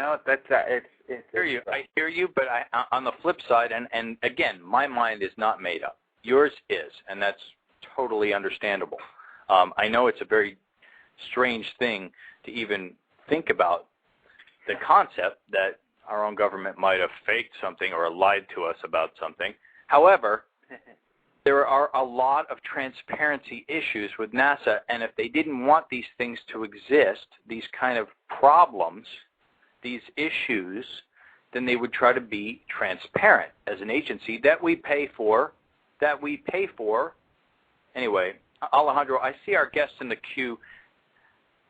know, that's I hear you, but on the flip side, and again, my mind is not made up. Yours is, and that's totally understandable. I know it's a very strange thing to even think about the concept that our own government might have faked something or lied to us about something. However, there are a lot of transparency issues with NASA, and if they didn't want these things to exist, these kind of problems, these issues, then they would try to be transparent as an agency that we pay for. Anyway, Alejandro, I see our guests in the queue.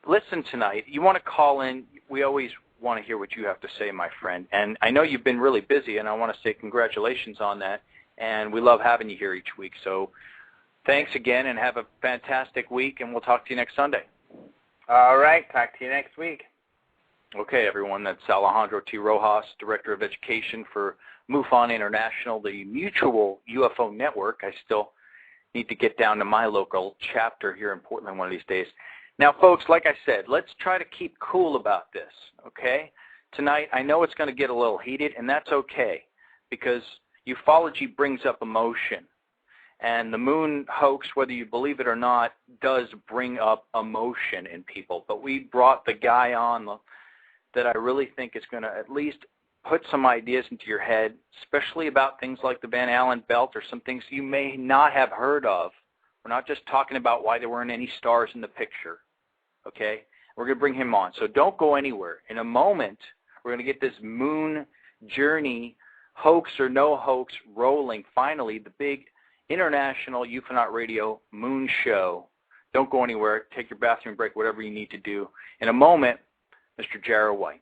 Listen tonight. You want to call in. We always want to hear what you have to say, my friend. And I know you've been really busy, and I want to say congratulations on that. And we love having you here each week. So thanks again, and have a fantastic week, and we'll talk to you next Sunday. All right. Talk to you next week. Okay, everyone. That's Alejandro T. Rojas, Director of Education for MUFON International, the Mutual UFO Network. I still need to get down to my local chapter here in Portland one of these days. Now, folks, like I said, let's try to keep cool about this, okay? Tonight, I know it's going to get a little heated, and that's okay, because ufology brings up emotion. And the moon hoax, whether you believe it or not, does bring up emotion in people. But we brought the guy on that I really think is going to at least put some ideas into your head, especially about things like the Van Allen belt or some things you may not have heard of. We're not just talking about why there weren't any stars in the picture, okay? We're going to bring him on. So don't go anywhere. In a moment, we're going to get this moon journey, hoax or no hoax, rolling. Finally, the big international UFONAUT Radio moon show. Don't go anywhere. Take your bathroom break, whatever you need to do. In a moment, Mr. Jarrah White.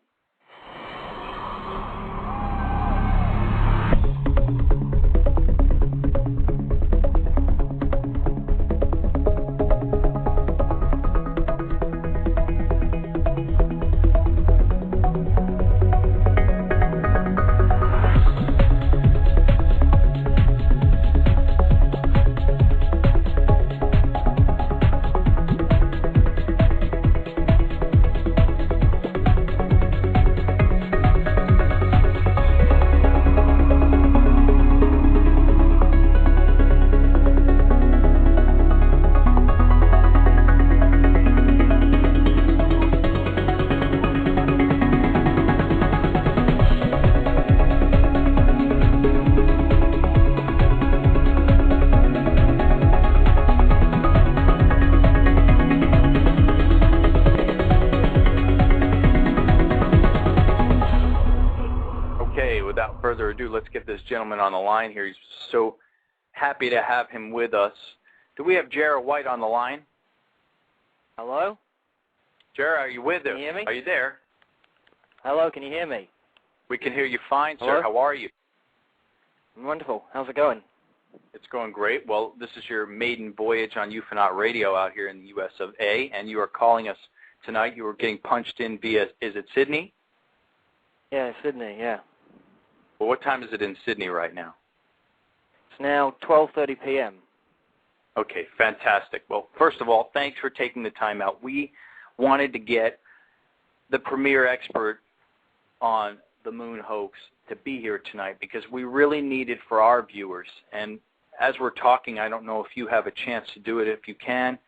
Let's get this gentleman on the line here. He's so happy to have him with us. Do we have Jarrah White on the line? Hello? Jarrah, are you with us? Can you hear me? Are you there? Hello, can you hear me? We can hear you fine, Hello? sir. How are you? Wonderful. How's it going? It's going great. Well, this is your maiden voyage on UFONAUT Radio out here in the U.S. of A., and you are calling us tonight. You were getting punched in via, is it Sydney? Yeah, Sydney, yeah. Well, what time is it in Sydney right now? It's now 12:30 p.m. Okay, fantastic. Well, first of all, thanks for taking the time out. We wanted to get the premier expert on the moon hoax to be here tonight because we really need it for our viewers. And as we're talking, I don't know if you have a chance to do it if you can,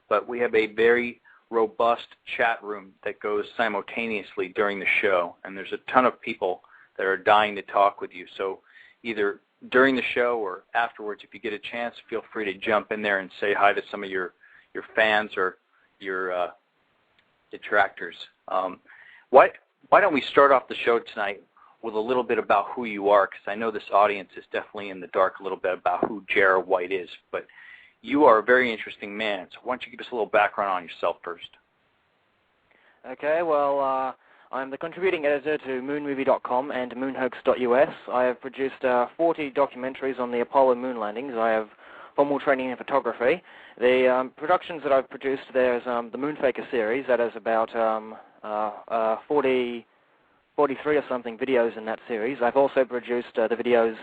but we have a very robust chat room that goes simultaneously during the show, and there's a ton of people that are dying to talk with you. So either during the show or afterwards, if you get a chance, feel free to jump in there and say hi to some of your fans or your detractors. Why don't we start off the show tonight with a little bit about who you are, because I know this audience is definitely in the dark a little bit about who Jarrah White is, but you are a very interesting man. So why don't you give us a little background on yourself first? Okay, well, I'm the contributing editor to moonmovie.com and moonhoax.us. I have produced 40 documentaries on the Apollo moon landings. I have formal training in photography. The productions that I've produced, there's the Moonfaker series that has about 43 or something videos in that series. I've also produced the videos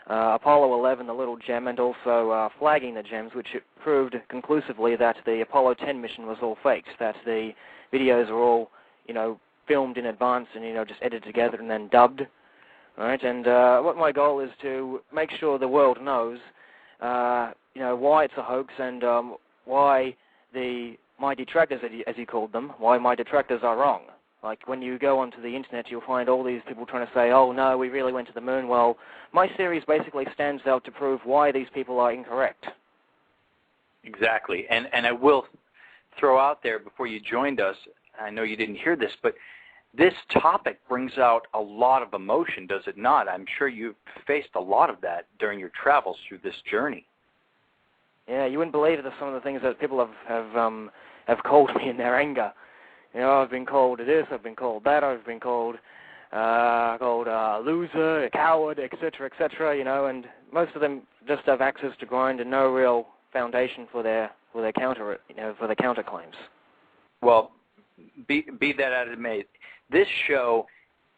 Apollo 11, the Little Gem, and also Flagging the Gems, which proved conclusively that the Apollo 10 mission was all faked, that the videos are all, filmed in advance and, just edited together and then dubbed, right? And what my goal is to make sure the world knows, why it's a hoax and why my detractors, as you called them, why my detractors are wrong. Like, when you go onto the internet, you'll find all these people trying to say, oh, no, we really went to the moon. Well, my series basically stands out to prove why these people are incorrect. Exactly. And I will throw out there, before you joined us, I know you didn't hear this, but this topic brings out a lot of emotion, does it not? I'm sure you've faced a lot of that during your travels through this journey. Yeah, you wouldn't believe some of the things that people have called me in their anger. I've been called this, I've been called that, I've been called a loser, a coward, etc., and most of them just have access to grind and no real foundation for their counterclaims. Well, be that as it may, this show,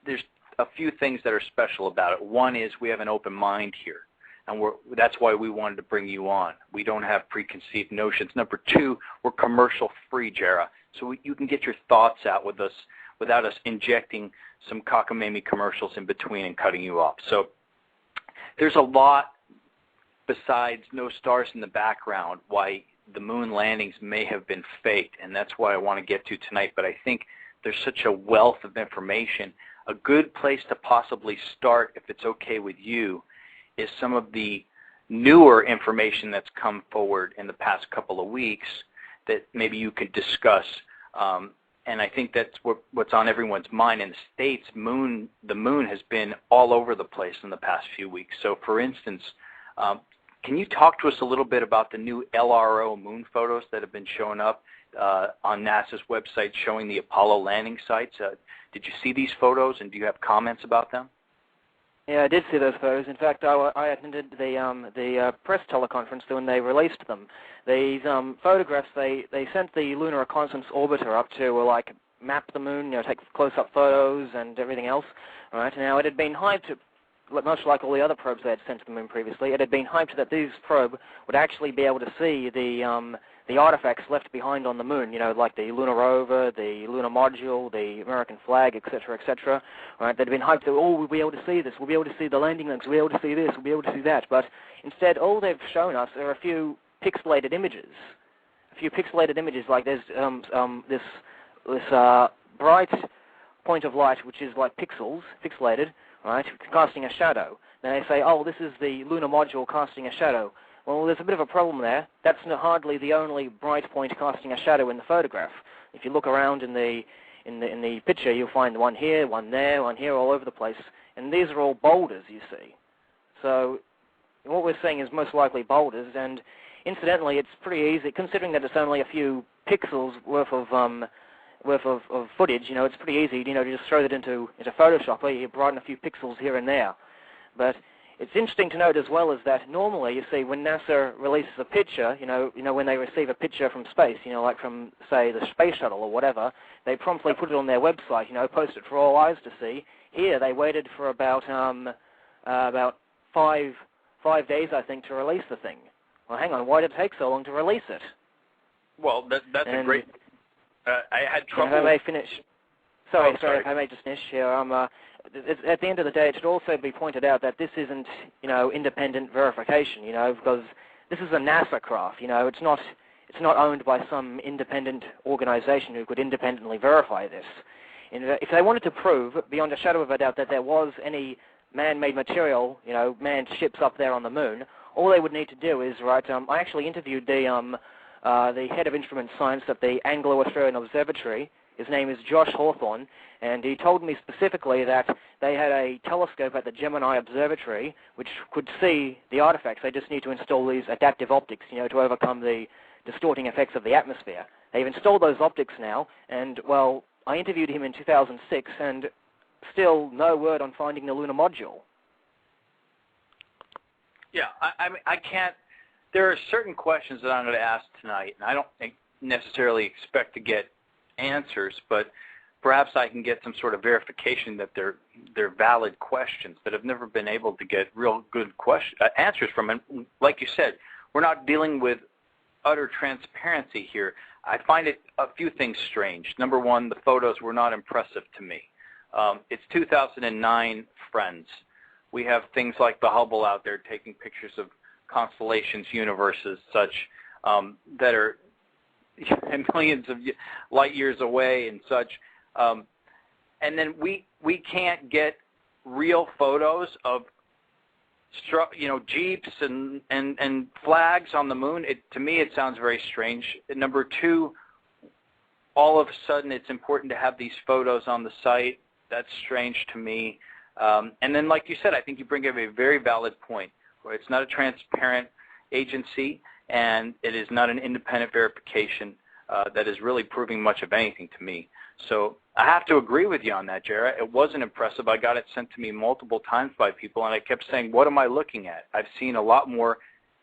there's a few things that are special about it. One is we have an open mind here, and that's why we wanted to bring you on. We don't have preconceived notions. Number two, we're commercial-free, Jarrah, so you can get your thoughts out with us without us injecting some cockamamie commercials in between and cutting you off. So there's a lot besides no stars in the background why the moon landings may have been faked, and that's what I want to get to tonight. But I think there's such a wealth of information. A good place to possibly start, if it's okay with you, is some of the newer information that's come forward in the past couple of weeks that maybe you could discuss. And I think that's what's on everyone's mind. In the States, the moon has been all over the place in the past few weeks. So, for instance, can you talk to us a little bit about the new LRO moon photos that have been showing up on NASA's website showing the Apollo landing sites? Did you see these photos, and do you have comments about them? Yeah, I did see those photos. In fact, I attended the press teleconference when they released them. These photographs, they sent the Lunar Reconnaissance Orbiter up to map the moon, take close-up photos and everything else. Right now, it had been hyped, much like all the other probes they had sent to the moon previously. It had been hyped that this probe would actually be able to see the artifacts left behind on the moon, like the lunar rover, the lunar module, the American flag, etc., right? They'd been hyped that, we'll be able to see this, we'll be able to see the landing links, we'll be able to see this, we'll be able to see that. But instead, all they've shown us are a few pixelated images. Like there's this bright point of light, which is like pixelated, right, casting a shadow. Then they say, this is the lunar module casting a shadow. Well, there's a bit of a problem there. That's hardly the only bright point casting a shadow in the photograph. If you look around in the picture, you'll find one here, one there, one here, all over the place. And these are all boulders, you see. So what we're seeing is most likely boulders. And incidentally, it's pretty easy, considering that it's only a few pixels worth of footage. It's pretty easy, to just throw that into Photoshop, where you brighten a few pixels here and there. But it's interesting to note as well is that normally, you see, when NASA releases a picture, when they receive a picture from space, like from, say, the space shuttle or whatever, they promptly put it on their website, post it for all eyes to see. Here, they waited for about 5 days, I think, to release the thing. Well, hang on, why did it take so long to release it? Well, that's a great... I had trouble... If I may finish... Sorry, if I may just finish here. At the end of the day, it should also be pointed out that this isn't, independent verification, because this is a NASA craft. It's not owned by some independent organization who could independently verify this. And if they wanted to prove, beyond a shadow of a doubt, that there was any man-made material, manned ships up there on the moon, all they would need to do is, I actually interviewed the head of instrument science at the Anglo-Australian Observatory. His name is Josh Hawthorne, and he told me specifically that they had a telescope at the Gemini Observatory which could see the artifacts. They just need to install these adaptive optics, to overcome the distorting effects of the atmosphere. They've installed those optics now, and, well, I interviewed him in 2006, and still no word on finding the lunar module. Yeah, I can't... There are certain questions that I'm going to ask tonight, and I don't necessarily expect to get answers, but perhaps I can get some sort of verification that they're valid questions that have never been able to get real good answers from. And like you said, we're not dealing with utter transparency here. I find it a few things strange. Number one, the photos were not impressive to me. It's 2009, friends. We have things like the Hubble out there taking pictures of constellations, universes, such that are millions of light years away and such. And then we can't get real photos of jeeps and flags on the moon. To me, it sounds very strange. Number two, all of a sudden it's important to have these photos on the site. That's strange to me. And then, like you said, I think you bring up a very valid point, where it's not a transparent agency and it is not an independent verification that is really proving much of anything to me. So I have to agree with you on that, Jarrah. It wasn't impressive. I got it sent to me multiple times by people, and I kept saying, what am I looking at? I've seen a lot more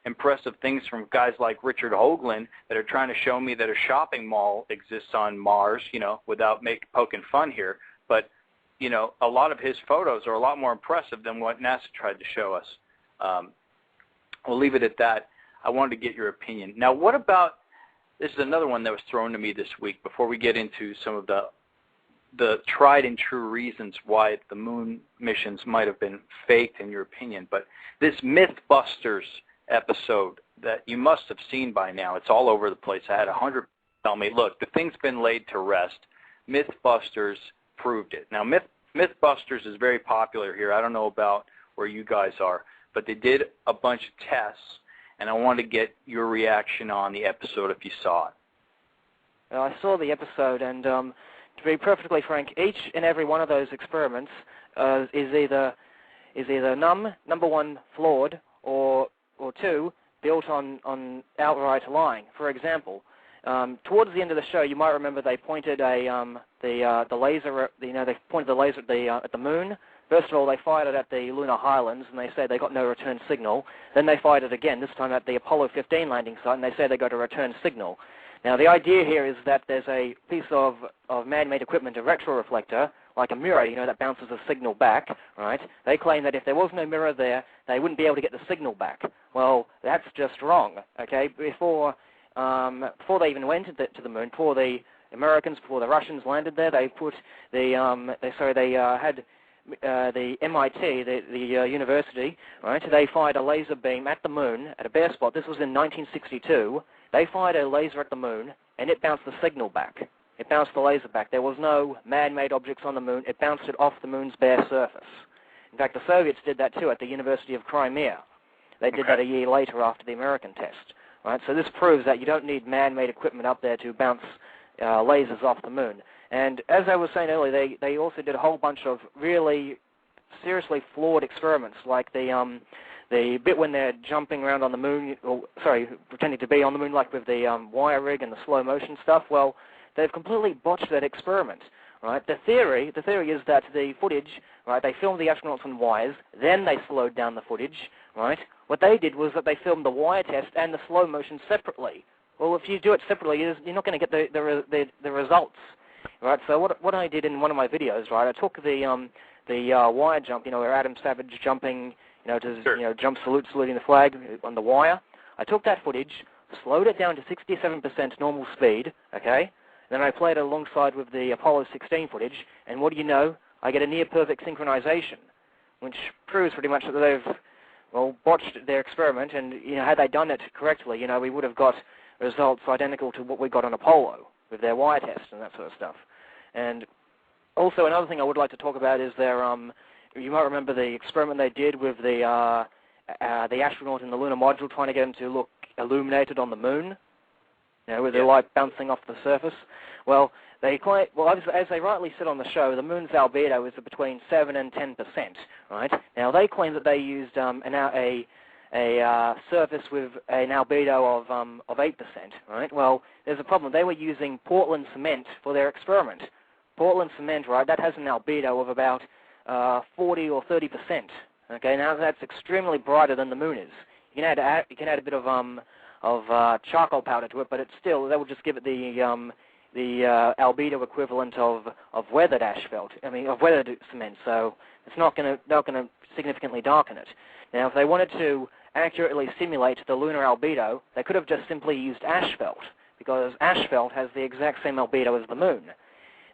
impressive things from guys like Richard Hoagland that are trying to show me that a shopping mall exists on Mars, without poking fun here. But, a lot of his photos are a lot more impressive than what NASA tried to show us. We'll leave it at that. I wanted to get your opinion. Now, what about, this is another one that was thrown to me this week before we get into some of the tried and true reasons why the moon missions might have been faked, in your opinion. But this Mythbusters episode that you must have seen by now, it's all over the place. I had 100 tell me, look, the thing's been laid to rest. Mythbusters proved it. Now, Mythbusters is very popular here. I don't know about where you guys are, but they did a bunch of tests, and I wanted to get your reaction on the episode if you saw it. Well, I saw the episode, and to be perfectly frank, each and every one of those experiments is either number one, flawed, or two, built on outright lying. For example, towards the end of the show, you might remember they pointed the laser. They pointed the laser at the moon. First of all, they fired it at the lunar highlands, and they said they got no return signal. Then they fired it again, this time at the Apollo 15 landing site, and they said they got a return signal. Now, the idea here is that there's a piece of man-made equipment, a retroreflector, like a mirror, that bounces a signal back, right? They claim that if there was no mirror there, they wouldn't be able to get the signal back. Well, that's just wrong, okay? Before they even went to the moon, before the Americans, before the Russians landed there, they put had the MIT, the university, right? They fired a laser beam at the moon at a bare spot. This was in 1962. They fired a laser at the moon, and it bounced the signal back. It bounced the laser back. There was no man-made objects on the moon. It bounced it off the moon's bare surface. In fact, the Soviets did that too at the University of Crimea. They did that a year later after the American test. Right? So this proves that you don't need man-made equipment up there to bounce lasers off the moon. And as I was saying earlier, they also did a whole bunch of really seriously flawed experiments, like the bit when they're jumping around on the moon, pretending to be on the moon, like with the wire rig and the slow motion stuff. Well, they've completely botched that experiment, right? The theory is that the footage, right? They filmed the astronauts on wires, then they slowed down the footage, right? What they did was that they filmed the wire test and the slow motion separately. Well, if you do it separately, you're not going to get the results, right? So what I did in one of my videos, right? I took the wire jump, where Adam Savage jumping, jump saluting the flag on the wire. I took that footage, slowed it down to 67% normal speed, okay? Then I played it alongside with the Apollo 16 footage, and what do you know? I get a near-perfect synchronization, which proves pretty much that they've, botched their experiment, and, had they done it correctly, we would have got results identical to what we got on Apollo with their wire test and that sort of stuff. And also another thing I would like to talk about is their, you might remember the experiment they did with the astronaut in the lunar module trying to get him to look illuminated on the moon, with the light bouncing off the surface. Well, obviously, as they rightly said on the show, the moon's albedo is between 7 and 10%, right? Now, they claim that they used a surface with an albedo of 8%, right? Well, there's a problem. They were using Portland cement for their experiment. Portland cement, right, that has an albedo of about 40 or 30%. Okay, now that's extremely brighter than the moon is. You can add a bit of charcoal powder to it, but it's still, that would just give it the albedo equivalent of weathered asphalt. Of weathered cement. So it's not going to significantly darken it. Now, if they wanted to accurately simulate the lunar albedo, they could have just simply used asphalt, because asphalt has the exact same albedo as the moon.